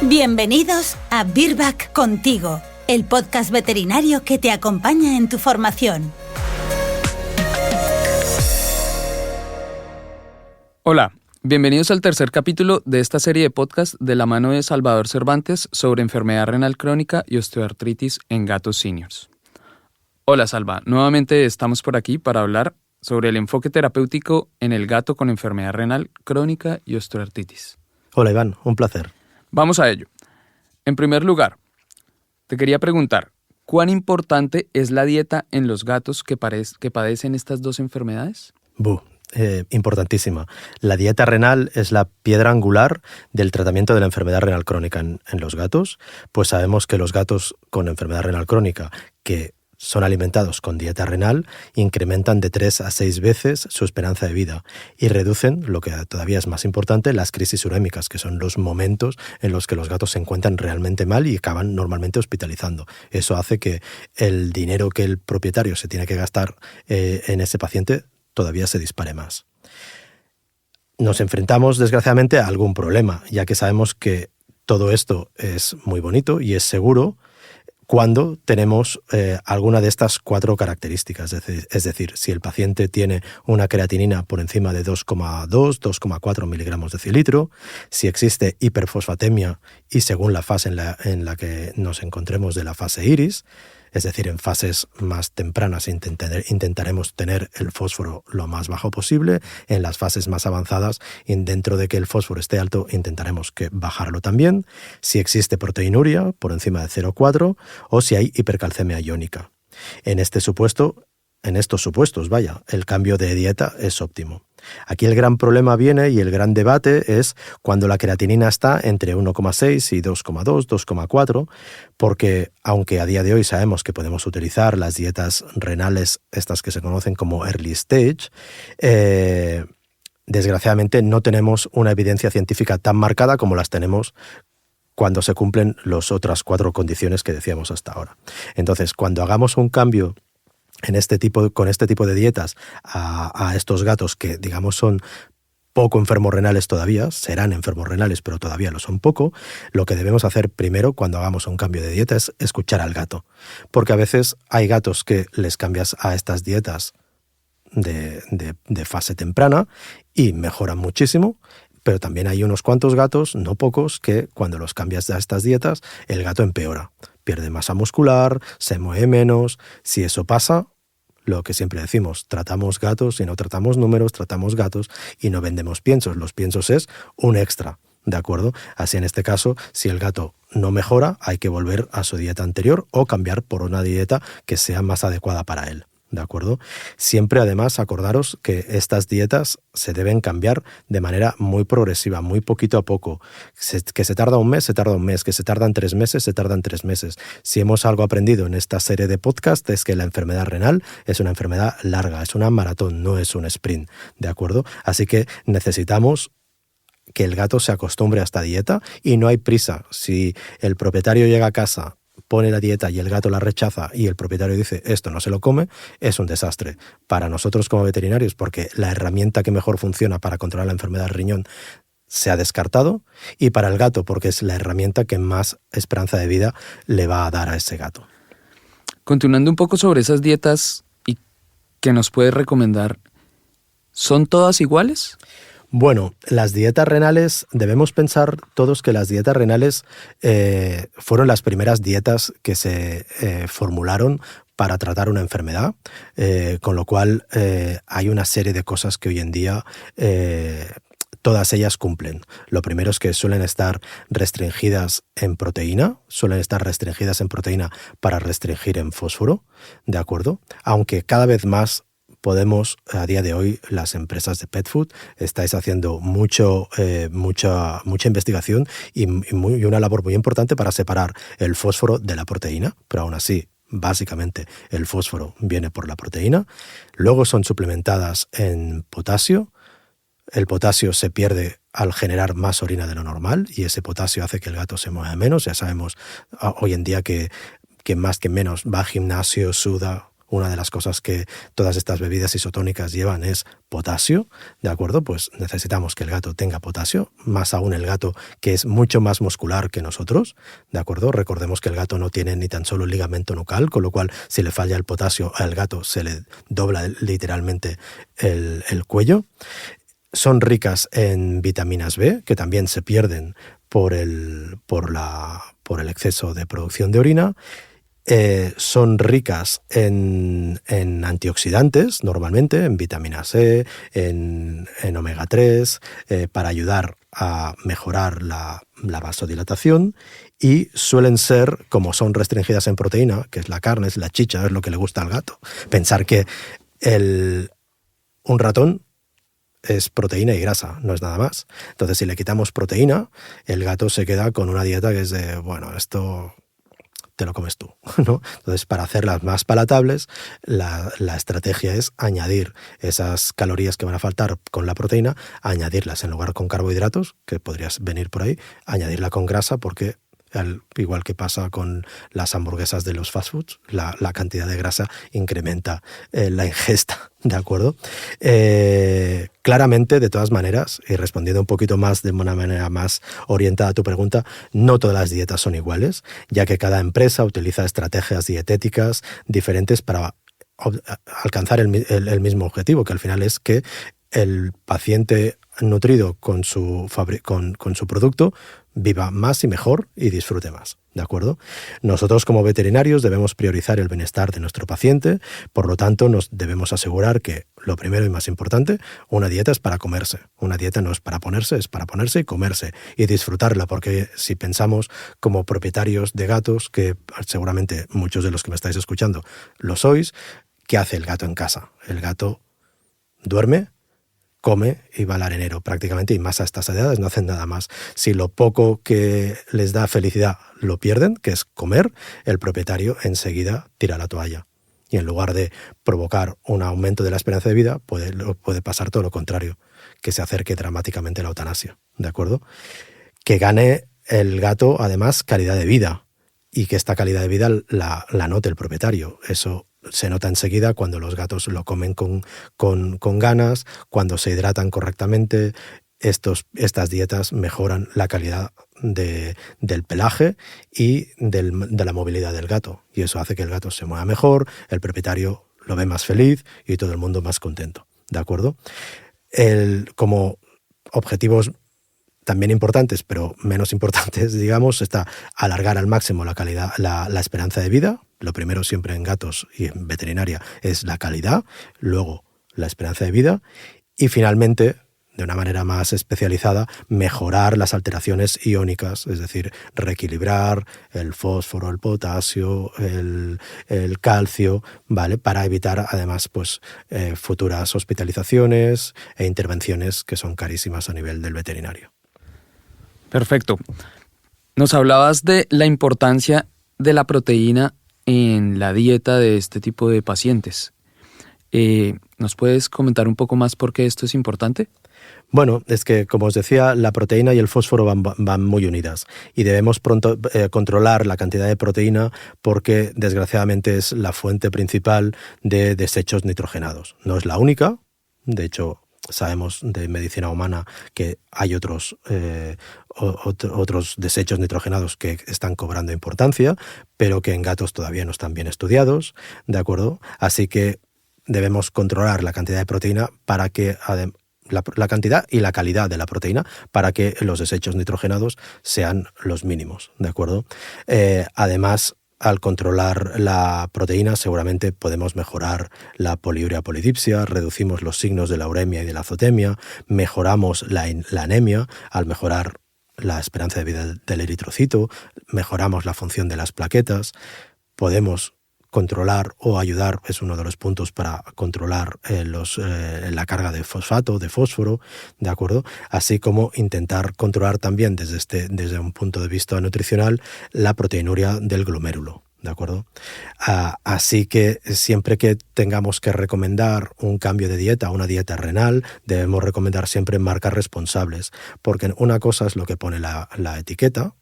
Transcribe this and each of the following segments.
Bienvenidos a Virbac Contigo, el podcast veterinario que te acompaña en tu formación. Hola, bienvenidos al tercer capítulo de esta serie de podcast de la mano de Salvador Cervantes sobre enfermedad renal crónica y osteoartritis en gatos seniors. Hola Salva, nuevamente estamos por aquí para hablar sobre el enfoque terapéutico en el gato con enfermedad renal crónica y osteoartritis. Hola Iván, un placer. Vamos a ello. En primer lugar, te quería preguntar, ¿cuán importante es la dieta en los gatos que padecen estas dos enfermedades? Importantísima. La dieta renal es la piedra angular del tratamiento de la enfermedad renal crónica en los gatos, pues sabemos que los gatos con enfermedad renal crónica que son alimentados con dieta renal incrementan de 3 a 6 veces su esperanza de vida y reducen, lo que todavía es más importante, las crisis urémicas, que son los momentos en los que los gatos se encuentran realmente mal y acaban normalmente hospitalizando. Eso hace que el dinero que el propietario se tiene que gastar en ese paciente todavía se dispare más. Nos enfrentamos, desgraciadamente, a algún problema, ya que sabemos que todo esto es muy bonito y es seguro cuando tenemos alguna de estas 4 características. Es decir, si el paciente tiene una creatinina por encima de 2,2, 2,4 miligramos decilitro, si existe hiperfosfatemia y según la fase en la que nos encontremos de la fase iris, es decir, en fases más tempranas intentaremos tener el fósforo lo más bajo posible. En las fases más avanzadas, dentro de que el fósforo esté alto, intentaremos bajarlo también. Si existe proteinuria por encima de 0,4 o si hay hipercalcemia iónica. En estos supuestos, el cambio de dieta es óptimo. Aquí el gran problema viene y el gran debate es cuando la creatinina está entre 1,6 y 2,2, 2,4, porque aunque a día de hoy sabemos que podemos utilizar las dietas renales, estas que se conocen como early stage, desgraciadamente no tenemos una evidencia científica tan marcada como las tenemos cuando se cumplen las otras 4 condiciones que decíamos hasta ahora. Entonces, cuando hagamos un cambio con este tipo de dietas a estos gatos que, digamos, son poco enfermos renales todavía, serán enfermos renales, pero todavía lo son poco, lo que debemos hacer primero cuando hagamos un cambio de dieta es escuchar al gato. Porque a veces hay gatos que les cambias a estas dietas de fase temprana y mejoran muchísimo, pero también hay unos cuantos gatos, no pocos, que cuando los cambias a estas dietas, el gato empeora. Pierde masa muscular, se mueve menos. Si eso pasa, lo que siempre decimos, tratamos gatos y no tratamos números, tratamos gatos y no vendemos piensos. Los piensos es un extra, ¿de acuerdo? Así en este caso, si el gato no mejora, hay que volver a su dieta anterior o cambiar por una dieta que sea más adecuada para él. ¿De acuerdo? Siempre, además, acordaros que estas dietas se deben cambiar de manera muy progresiva, muy poquito a poco. Que se tarda un mes, se tarda un mes. Que se tardan 3 meses, se tardan 3 meses. Si hemos algo aprendido en esta serie de podcast es que la enfermedad renal es una enfermedad larga, es una maratón, no es un sprint. ¿De acuerdo? Así que necesitamos que el gato se acostumbre a esta dieta y no hay prisa. Si el propietario llega a casa, pone la dieta y el gato la rechaza y el propietario dice esto no se lo come, es un desastre para nosotros como veterinarios, porque la herramienta que mejor funciona para controlar la enfermedad del riñón se ha descartado, y para el gato porque es la herramienta que más esperanza de vida le va a dar a ese gato. Continuando un poco sobre esas dietas y que nos puedes recomendar, ¿son todas iguales? Bueno, las dietas renales, debemos pensar todos que las dietas renales fueron las primeras dietas que se formularon para tratar una enfermedad, con lo cual hay una serie de cosas que hoy en día todas ellas cumplen. Lo primero es que suelen estar restringidas en proteína, para restringir en fósforo, ¿de acuerdo? Aunque cada vez más podemos, a día de hoy, las empresas de pet food estáis haciendo mucha investigación y una labor muy importante para separar el fósforo de la proteína, pero aún así, básicamente, el fósforo viene por la proteína. Luego son suplementadas en potasio. El potasio se pierde al generar más orina de lo normal y ese potasio hace que el gato se mueva menos. Ya sabemos hoy en día que más que menos va al gimnasio, suda, una de las cosas que todas estas bebidas isotónicas llevan es potasio, ¿de acuerdo? Pues necesitamos que el gato tenga potasio, más aún el gato que es mucho más muscular que nosotros, ¿de acuerdo? Recordemos que el gato no tiene ni tan solo el ligamento nucal, con lo cual si le falla el potasio al gato se le dobla literalmente el cuello. Son ricas en vitaminas B, que también se pierden por el exceso de producción de orina. Son ricas en antioxidantes, normalmente, en vitamina C, en omega 3, para ayudar a mejorar la vasodilatación, y suelen ser, como son restringidas en proteína, que es la carne, es la chicha, es lo que le gusta al gato. Pensar que un ratón es proteína y grasa, no es nada más. Entonces, si le quitamos proteína, el gato se queda con una dieta que es de, bueno, esto te lo comes tú, ¿no? Entonces, para hacerlas más palatables, la estrategia es añadir esas calorías que van a faltar con la proteína, añadirlas en lugar con carbohidratos, que podrías venir por ahí, añadirla con grasa, porque igual que pasa con las hamburguesas de los fast foods, la cantidad de grasa incrementa la ingesta, ¿de acuerdo? Claramente, de todas maneras, y respondiendo un poquito más de una manera más orientada a tu pregunta, no todas las dietas son iguales, ya que cada empresa utiliza estrategias dietéticas diferentes para alcanzar el mismo objetivo, que al final es que el paciente nutrido con su producto viva más y mejor y disfrute más, ¿de acuerdo? Nosotros como veterinarios debemos priorizar el bienestar de nuestro paciente, por lo tanto nos debemos asegurar que lo primero y más importante, una dieta es para comerse. Una dieta no es para ponerse, es para ponerse y comerse y disfrutarla, porque si pensamos como propietarios de gatos, que seguramente muchos de los que me estáis escuchando lo sois, ¿qué hace el gato en casa? El gato duerme, come y va al arenero prácticamente, y más a estas edades no hacen nada más. Si lo poco que les da felicidad lo pierden, que es comer, el propietario enseguida tira la toalla. Y en lugar de provocar un aumento de la esperanza de vida, puede pasar todo lo contrario, que se acerque dramáticamente a la eutanasia, ¿de acuerdo? Que gane el gato, además, calidad de vida, y que esta calidad de vida la note el propietario. Eso se nota enseguida cuando los gatos lo comen con ganas, cuando se hidratan correctamente. Estas dietas mejoran la calidad del pelaje y de la movilidad del gato. Y eso hace que el gato se mueva mejor, el propietario lo ve más feliz y todo el mundo más contento. ¿De acuerdo? Como objetivos también importantes, pero menos importantes, digamos, está alargar al máximo la calidad, la esperanza de vida. Lo primero siempre en gatos y en veterinaria es la calidad, luego la esperanza de vida y finalmente, de una manera más especializada, mejorar las alteraciones iónicas, es decir, reequilibrar el fósforo, el potasio, el calcio, ¿vale? Para evitar además pues, futuras hospitalizaciones e intervenciones que son carísimas a nivel del veterinario. Perfecto. Nos hablabas de la importancia de la proteína en la dieta de este tipo de pacientes. ¿Nos puedes comentar un poco más por qué esto es importante? Bueno, es que, como os decía, la proteína y el fósforo van muy unidas y debemos controlar la cantidad de proteína porque, desgraciadamente, es la fuente principal de desechos nitrogenados. No es la única, de hecho, sabemos de medicina humana que hay otros desechos nitrogenados que están cobrando importancia, pero que en gatos todavía no están bien estudiados, ¿de acuerdo? Así que debemos controlar la cantidad de proteína para que la cantidad y la calidad de la proteína para que los desechos nitrogenados sean los mínimos, ¿de acuerdo? Además, al controlar la proteína seguramente podemos mejorar la poliuria polidipsia, reducimos los signos de la uremia y de la azotemia, mejoramos la anemia al mejorar la esperanza de vida del eritrocito, mejoramos la función de las plaquetas, podemos controlar o ayudar, es uno de los puntos para controlar la carga de fosfato, de fósforo, ¿de acuerdo? Así como intentar controlar también desde un punto de vista nutricional la proteinuria del glomérulo, ¿de acuerdo? Así que siempre que tengamos que recomendar un cambio de dieta, una dieta renal, debemos recomendar siempre marcas responsables, porque una cosa es lo que pone la etiqueta,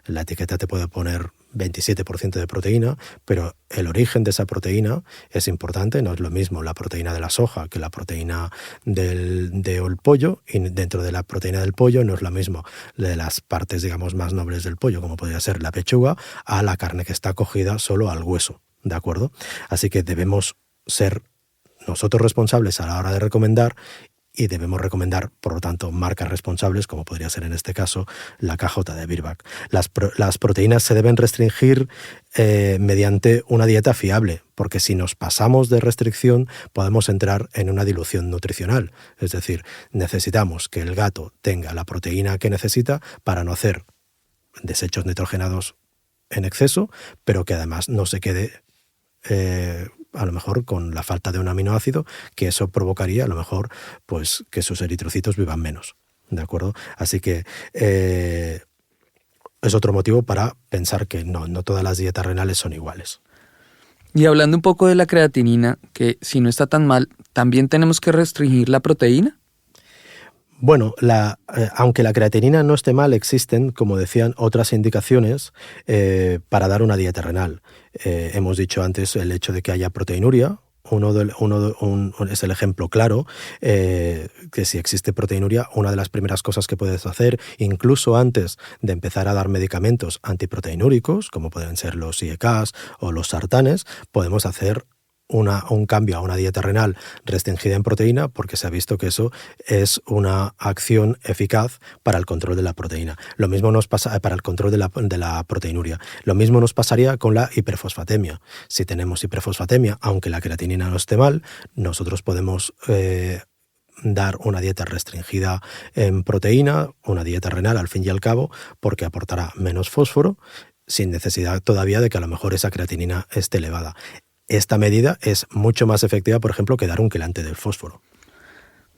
La etiqueta te puede poner 27% de proteína, pero el origen de esa proteína es importante. No es lo mismo la proteína de la soja que la proteína del pollo, y dentro de la proteína del pollo no es lo mismo de las partes, digamos, más nobles del pollo, como podría ser la pechuga, a la carne que está cogida solo al hueso, ¿de acuerdo? Así que debemos ser nosotros responsables a la hora de recomendar, y debemos recomendar, por lo tanto, marcas responsables, como podría ser en este caso la KJ de Virbac. Las proteínas se deben restringir mediante una dieta fiable, porque si nos pasamos de restricción podemos entrar en una dilución nutricional. Es decir, necesitamos que el gato tenga la proteína que necesita para no hacer desechos nitrogenados en exceso, pero que además no se quede a lo mejor con la falta de un aminoácido, que eso provocaría a lo mejor pues que sus eritrocitos vivan menos, ¿de acuerdo? Así que es otro motivo para pensar que no todas las dietas renales son iguales. Y hablando un poco de la creatinina, que si no está tan mal, ¿también tenemos que restringir la proteína? Bueno, aunque la creatinina no esté mal, existen, como decían, otras indicaciones para dar una dieta renal. Hemos dicho antes el hecho de que haya proteinuria. Es el ejemplo claro, que si existe proteinuria, una de las primeras cosas que puedes hacer, incluso antes de empezar a dar medicamentos antiproteinúricos, como pueden ser los IECAs o los sartanes, podemos hacer un cambio a una dieta renal restringida en proteína, porque se ha visto que eso es una acción eficaz para el control de la proteína. Lo mismo nos pasa para el control de la proteinuria. Lo mismo nos pasaría con la hiperfosfatemia. Si tenemos hiperfosfatemia, aunque la creatinina no esté mal, nosotros podemos dar una dieta restringida en proteína, una dieta renal al fin y al cabo, porque aportará menos fósforo, sin necesidad todavía de que a lo mejor esa creatinina esté elevada. Esta medida es mucho más efectiva, por ejemplo, que dar un quelante del fósforo.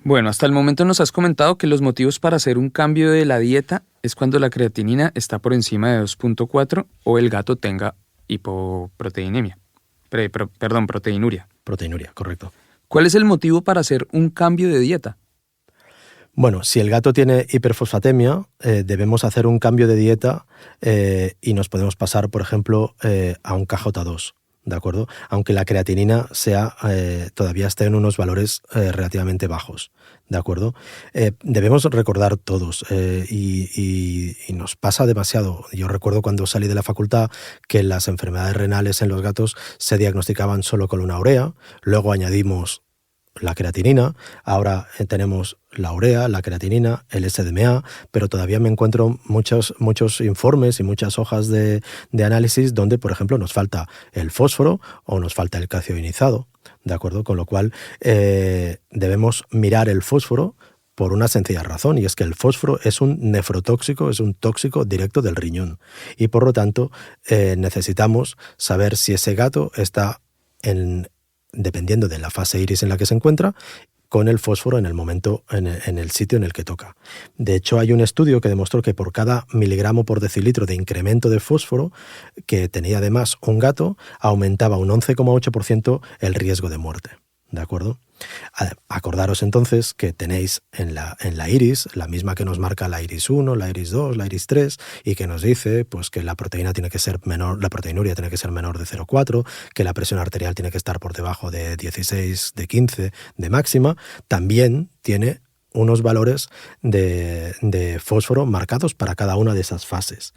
Bueno, hasta el momento nos has comentado que los motivos para hacer un cambio de la dieta es cuando la creatinina está por encima de 2.4 o el gato tenga hipoproteinemia. Proteinuria. Proteinuria, correcto. ¿Cuál es el motivo para hacer un cambio de dieta? Bueno, si el gato tiene hiperfosfatemia, debemos hacer un cambio de dieta y nos podemos pasar, por ejemplo, a un KJ2. ¿De acuerdo? Aunque la creatinina todavía esté en unos valores relativamente bajos, ¿de acuerdo? Debemos recordar todos, y nos pasa demasiado. Yo recuerdo cuando salí de la facultad que las enfermedades renales en los gatos se diagnosticaban solo con una urea, luego añadimos la creatinina, ahora tenemos la urea, la creatinina, el SDMA, pero todavía me encuentro muchos informes y muchas hojas de análisis donde, por ejemplo, nos falta el fósforo o nos falta el calcio ionizado, ¿de acuerdo? Con lo cual debemos mirar el fósforo por una sencilla razón, y es que el fósforo es un nefrotóxico, es un tóxico directo del riñón, y por lo tanto necesitamos saber si ese gato está dependiendo de la fase iris en la que se encuentra, con el fósforo en el momento, en el sitio en el que toca. De hecho, hay un estudio que demostró que por cada miligramo por decilitro de incremento de fósforo que tenía además un gato, aumentaba un 11,8% el riesgo de muerte. ¿De acuerdo? Acordaros entonces que tenéis en la iris, la misma que nos marca la iris 1, la iris 2, la iris 3, y que nos dice pues que la proteína tiene que ser menor, la proteinuria tiene que ser menor de 0,4, que la presión arterial tiene que estar por debajo de 16, de 15 de máxima. También tiene unos valores de fósforo marcados para cada una de esas fases.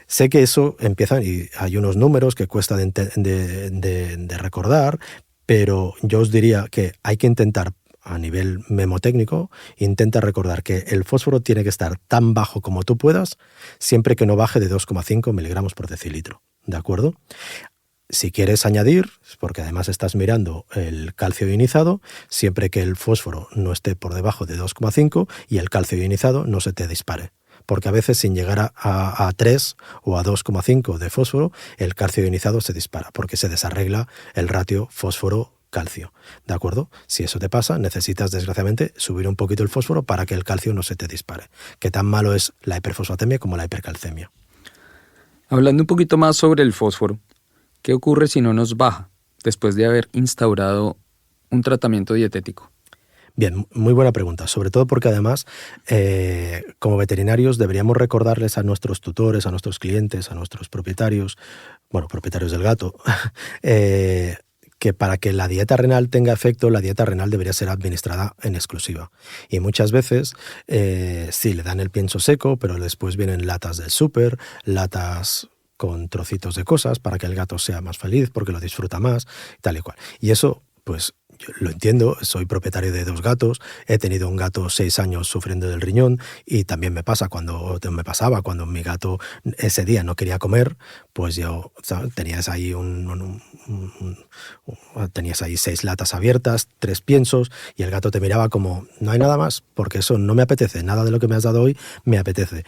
Sé que eso empieza, y hay unos números que cuesta de recordar, pero yo os diría que hay que intentar, a nivel memotécnico, intenta recordar que el fósforo tiene que estar tan bajo como tú puedas, siempre que no baje de 2,5 miligramos por decilitro, ¿de acuerdo? Si quieres añadir, porque además estás mirando el calcio ionizado, siempre que el fósforo no esté por debajo de 2,5 y el calcio ionizado no se te dispare. Porque a veces sin llegar a 3 o a 2,5 de fósforo, el calcio ionizado se dispara, porque se desarregla el ratio fósforo-calcio, ¿de acuerdo? Si eso te pasa, necesitas desgraciadamente subir un poquito el fósforo para que el calcio no se te dispare. Que tan malo es la hiperfosfatemia como la hipercalcemia. Hablando un poquito más sobre el fósforo, ¿qué ocurre si no nos baja después de haber instaurado un tratamiento dietético? Bien, muy buena pregunta, sobre todo porque además, como veterinarios, deberíamos recordarles a nuestros tutores, a nuestros clientes, a nuestros propietarios, bueno, propietarios del gato, que para que la dieta renal tenga efecto, la dieta renal debería ser administrada en exclusiva. Y muchas veces sí, le dan el pienso seco, pero después vienen latas del súper, latas con trocitos de cosas para que el gato sea más feliz, porque lo disfruta más, tal y cual. Y eso, pues, yo lo entiendo, soy propietario de 2 gatos, he tenido un gato 6 años sufriendo del riñón y también me pasaba cuando mi gato ese día no quería comer, pues yo, ¿sabes? Tenías ahí tenías ahí 6 latas abiertas, 3 piensos y el gato te miraba como, no hay nada más, porque eso no me apetece, nada de lo que me has dado hoy me apetece.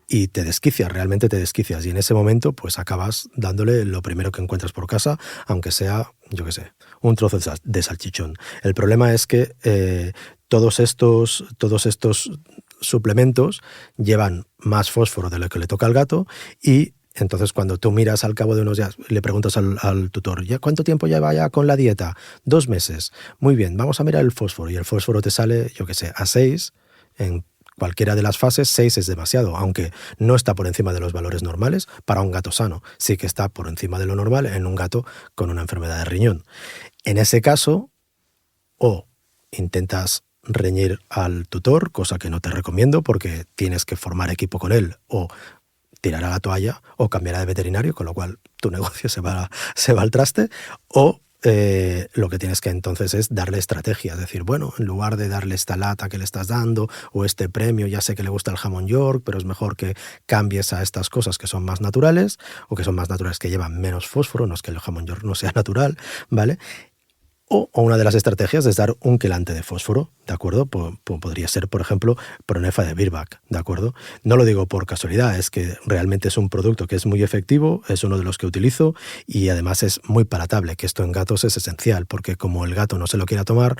Y te desquicias, realmente te desquicias y en ese momento pues acabas dándole lo primero que encuentras por casa, aunque sea, yo qué sé, un trozo de salchichón. El problema es que todos estos suplementos llevan más fósforo de lo que le toca al gato y entonces cuando tú miras al cabo de unos días, le preguntas al tutor, ¿ya cuánto tiempo lleva ya con la dieta? 2 meses. Muy bien, vamos a mirar el fósforo y el fósforo te sale, yo qué sé, a 6 en cualquiera de las fases. 6 es demasiado, aunque no está por encima de los valores normales para un gato sano. Sí que está por encima de lo normal en un gato con una enfermedad de riñón. En ese caso, o intentas reñir al tutor, cosa que no te recomiendo porque tienes que formar equipo con él, o tirará la toalla o cambiará de veterinario, con lo cual tu negocio se va al traste, o lo que tienes que entonces es darle estrategia, es decir, bueno, en lugar de darle esta lata que le estás dando o este premio, ya sé que le gusta el jamón York, pero es mejor que cambies a estas cosas que son más naturales o que son más naturales, que llevan menos fósforo, no es que el jamón York no sea natural, ¿vale? O una de las estrategias es dar un quelante de fósforo, ¿de acuerdo? Podría ser, por ejemplo, Pronefa de Virbac, ¿de acuerdo? No lo digo por casualidad, es que realmente es un producto que es muy efectivo, es uno de los que utilizo y además es muy palatable, que esto en gatos es esencial, porque como el gato no se lo quiera tomar,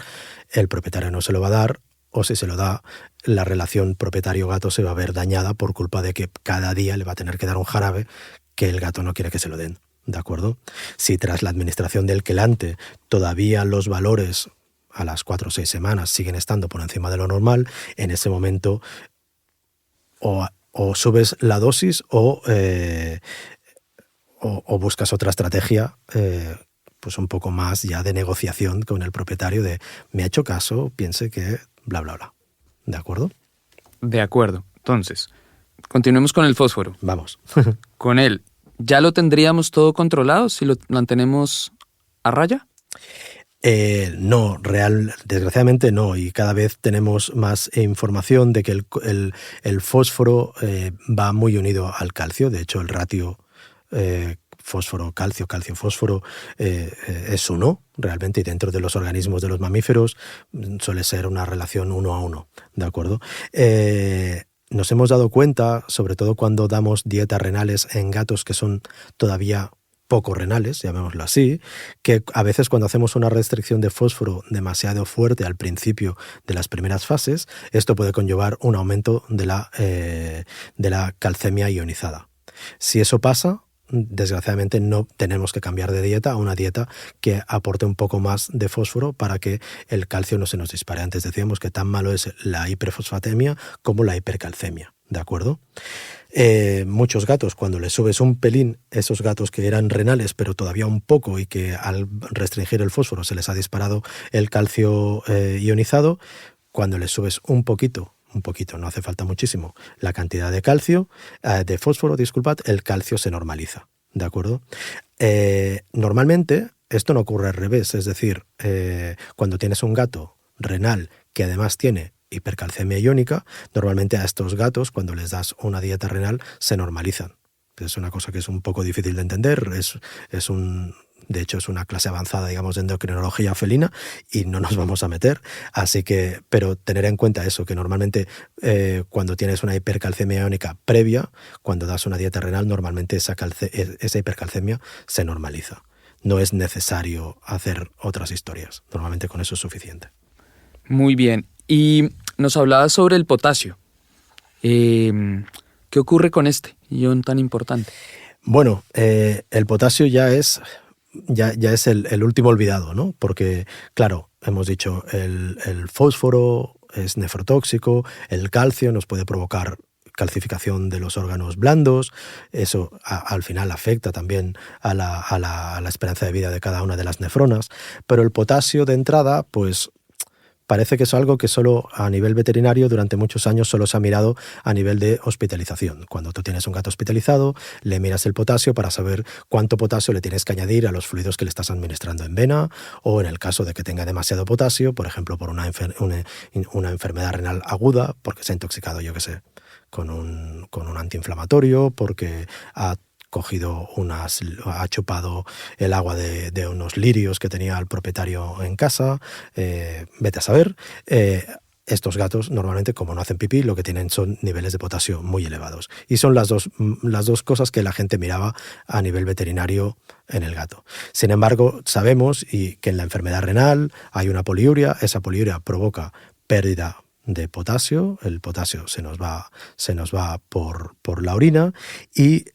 el propietario no se lo va a dar, o si se lo da, la relación propietario-gato se va a ver dañada por culpa de que cada día le va a tener que dar un jarabe que el gato no quiere que se lo den. ¿De acuerdo? Si tras la administración del quelante todavía los valores a las 4 o 6 semanas siguen estando por encima de lo normal, en ese momento o subes la dosis o buscas otra estrategia pues un poco más ya de negociación con el propietario de me ha hecho caso, piense que bla, bla, bla. ¿De acuerdo? De acuerdo. Entonces, continuemos con el fósforo. Vamos. Con él, ¿ya lo tendríamos todo controlado si lo mantenemos a raya? No, desgraciadamente no, y cada vez tenemos más información de que el fósforo va muy unido al calcio. De hecho, el ratio fósforo-calcio, calcio-fósforo es 1 realmente, y dentro de los organismos de los mamíferos suele ser una relación 1 a 1, ¿de acuerdo? Nos hemos dado cuenta, sobre todo cuando damos dietas renales en gatos que son todavía poco renales, llamémoslo así, que a veces cuando hacemos una restricción de fósforo demasiado fuerte al principio de las primeras fases, esto puede conllevar un aumento de la calcemia ionizada. Si eso pasa, desgraciadamente no tenemos que cambiar de dieta a una dieta que aporte un poco más de fósforo para que el calcio no se nos dispare. Antes decíamos que tan malo es la hiperfosfatemia como la hipercalcemia, ¿de acuerdo? Muchos gatos, cuando les subes un pelín, esos gatos que eran renales pero todavía un poco y que al restringir el fósforo se les ha disparado el calcio ionizado, cuando les subes un poquito, no hace falta muchísimo, la cantidad de fósforo, el calcio se normaliza, ¿de acuerdo? Normalmente esto no ocurre al revés, es decir, cuando tienes un gato renal que además tiene hipercalcemia iónica, normalmente a estos gatos, cuando les das una dieta renal, se normalizan. Es una cosa que es un poco difícil de entender, de hecho es una clase avanzada, digamos, de endocrinología felina y no nos vamos a meter, pero tener en cuenta eso, que normalmente cuando tienes una hipercalcemia iónica previa, cuando das una dieta renal, normalmente esa hipercalcemia se normaliza. No es necesario hacer otras historias, normalmente con eso es suficiente. Muy bien, y nos hablabas sobre el potasio. ¿Qué ocurre con este ion tan importante? Bueno, el potasio ya es el último olvidado, ¿no? Porque, claro, hemos dicho, el fósforo es nefrotóxico, el calcio nos puede provocar calcificación de los órganos blandos, eso al final afecta también a la esperanza de vida de cada una de las nefronas, pero el potasio de entrada, pues parece que es algo que solo a nivel veterinario durante muchos años solo se ha mirado a nivel de hospitalización. Cuando tú tienes un gato hospitalizado, le miras el potasio para saber cuánto potasio le tienes que añadir a los fluidos que le estás administrando en vena, o en el caso de que tenga demasiado potasio, por ejemplo, por una enfermedad renal aguda, porque se ha intoxicado, yo qué sé, con un antiinflamatorio, porque ha chupado el agua de unos lirios que tenía el propietario en casa, vete a saber. Estos gatos normalmente, como no hacen pipí, lo que tienen son niveles de potasio muy elevados. Y son las dos cosas que la gente miraba a nivel veterinario en el gato. Sin embargo, sabemos que en la enfermedad renal hay una poliuria, esa poliuria provoca pérdida de potasio, el potasio se nos va por la orina y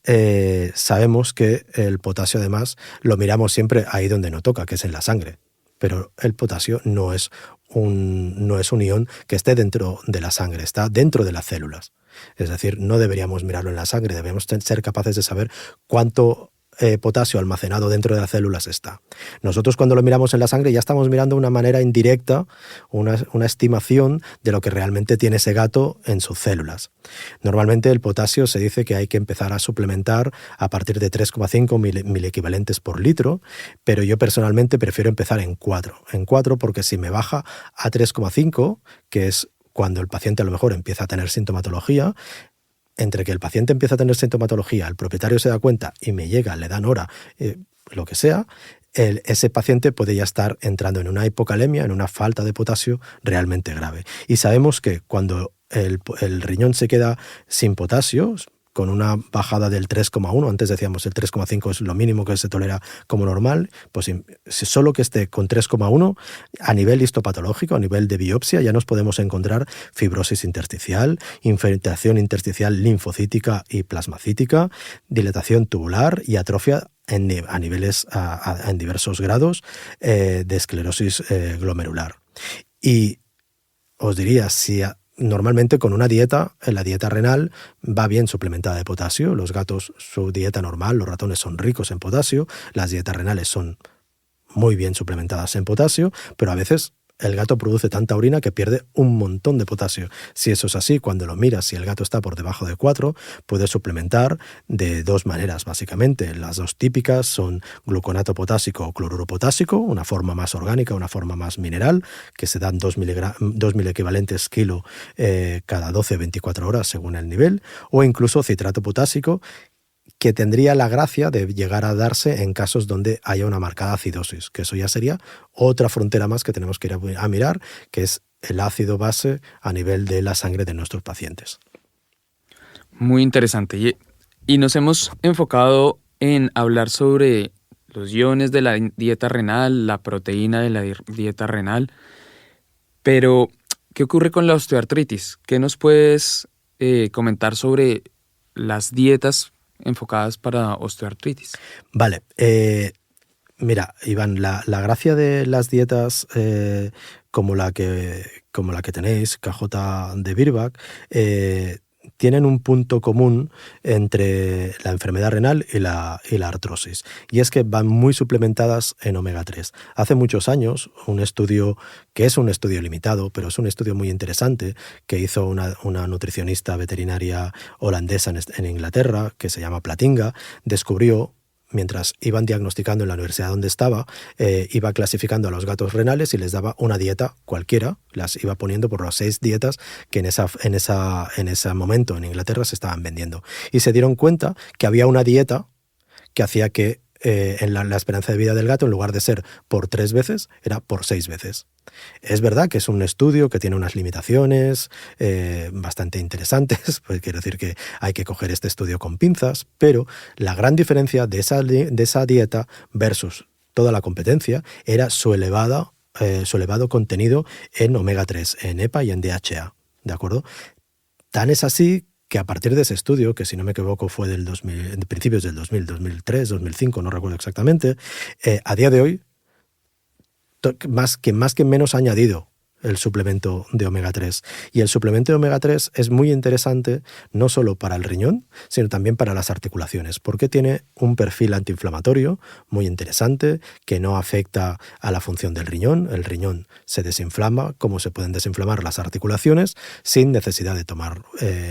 sabemos que el potasio además lo miramos siempre ahí donde no toca, que es en la sangre, pero el potasio no es un ion que esté dentro de la sangre, está dentro de las células, es decir, no deberíamos mirarlo en la sangre, debemos ser capaces de saber cuánto potasio almacenado dentro de las células está. Nosotros cuando lo miramos en la sangre ya estamos mirando de una manera indirecta una estimación de lo que realmente tiene ese gato en sus células. Normalmente el potasio se dice que hay que empezar a suplementar a partir de 3,5 miliequivalentes por litro, pero yo personalmente prefiero empezar en 4. En 4 porque si me baja a 3,5, que es cuando el paciente a lo mejor empieza a tener sintomatología, entre que el paciente empieza a tener sintomatología, el propietario se da cuenta y me llega, le dan hora, lo que sea, ese paciente puede ya estar entrando en una hipocalemia, en una falta de potasio realmente grave. Y sabemos que cuando el riñón se queda sin potasio, con una bajada del 3,1, antes decíamos el 3,5 es lo mínimo que se tolera como normal, pues solo que esté con 3,1, a nivel histopatológico, a nivel de biopsia, ya nos podemos encontrar fibrosis intersticial, infiltración intersticial linfocítica y plasmacítica, dilatación tubular y atrofia en diversos grados de esclerosis glomerular. Y os diría, si normalmente con una dieta, la dieta renal va bien suplementada de potasio. Los gatos, su dieta normal, los ratones son ricos en potasio, las dietas renales son muy bien suplementadas en potasio, pero a veces el gato produce tanta orina que pierde un montón de potasio. Si eso es así, cuando lo miras, si el gato está por debajo de 4, puedes suplementar de dos maneras, básicamente. Las dos típicas son gluconato potásico o cloruro potásico, una forma más orgánica, una forma más mineral, que se dan 2 miliequivalentes kilo cada 12-24 horas según el nivel, o incluso citrato potásico, que tendría la gracia de llegar a darse en casos donde haya una marcada acidosis, que eso ya sería otra frontera más que tenemos que ir a mirar, que es el ácido base a nivel de la sangre de nuestros pacientes. Muy interesante. Y nos hemos enfocado en hablar sobre los iones de la dieta renal, la proteína de la dieta renal, pero ¿qué ocurre con la osteoartritis? ¿Qué nos puedes comentar sobre las dietas enfocadas para osteoartritis? Vale, mira, Iván, la gracia de las dietas como la que tenéis, KJ de Virbac, tienen un punto común entre la enfermedad renal y la artrosis, y es que van muy suplementadas en omega 3. Hace muchos años, un estudio, que es un estudio limitado, pero es un estudio muy interesante, que hizo una nutricionista veterinaria holandesa en Inglaterra, que se llama Platinga, descubrió, mientras iban diagnosticando en la universidad donde estaba, iba clasificando a los gatos renales y les daba una dieta cualquiera, las iba poniendo por las 6 dietas que en ese momento en Inglaterra se estaban vendiendo. Y se dieron cuenta que había una dieta que hacía que en la esperanza de vida del gato, en lugar de ser por 3 veces, era por 6 veces. Es verdad que es un estudio que tiene unas limitaciones bastante interesantes, pues quiero decir que hay que coger este estudio con pinzas, pero la gran diferencia de esa dieta versus toda la competencia era su elevado contenido en omega 3, en EPA y en DHA, ¿de acuerdo? Tan es así que a partir de ese estudio, que si no me equivoco fue de principios del 2000, 2003, 2005, no recuerdo exactamente, a día de hoy más que menos ha añadido el suplemento de omega 3. Y el suplemento de omega 3 es muy interesante no solo para el riñón, sino también para las articulaciones, porque tiene un perfil antiinflamatorio muy interesante que no afecta a la función del riñón. El riñón se desinflama, como se pueden desinflamar las articulaciones, sin necesidad de tomar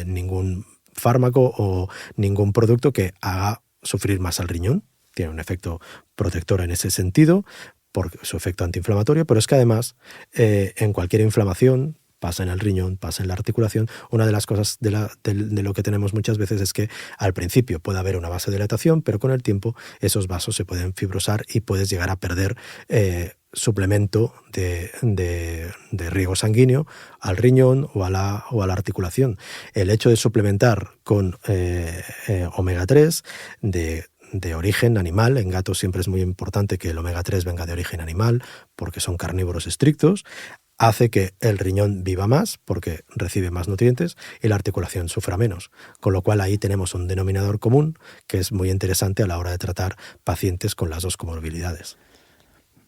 ningún fármaco o ningún producto que haga sufrir más al riñón. Tiene un efecto protector en ese sentido, por su efecto antiinflamatorio, pero es que además en cualquier inflamación, pasa en el riñón, pasa en la articulación, una de las cosas de lo que tenemos muchas veces es que al principio puede haber una vasodilatación, pero con el tiempo esos vasos se pueden fibrosar y puedes llegar a perder suplemento de riego sanguíneo al riñón o a la articulación. El hecho de suplementar con omega 3 de origen animal, en gatos siempre es muy importante que el omega 3 venga de origen animal porque son carnívoros estrictos, hace que el riñón viva más porque recibe más nutrientes y la articulación sufra menos. Con lo cual ahí tenemos un denominador común que es muy interesante a la hora de tratar pacientes con las dos comorbilidades.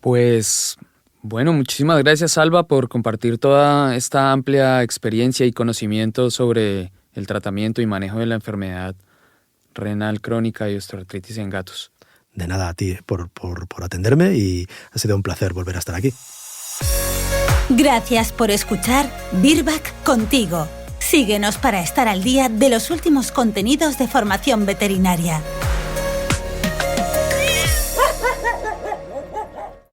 Pues bueno, muchísimas gracias, Alba, por compartir toda esta amplia experiencia y conocimiento sobre el tratamiento y manejo de la enfermedad renal crónica y osteoartritis en gatos. De nada, a ti por atenderme y ha sido un placer volver a estar aquí. Gracias por escuchar Virbac Contigo. Síguenos para estar al día de los últimos contenidos de formación veterinaria.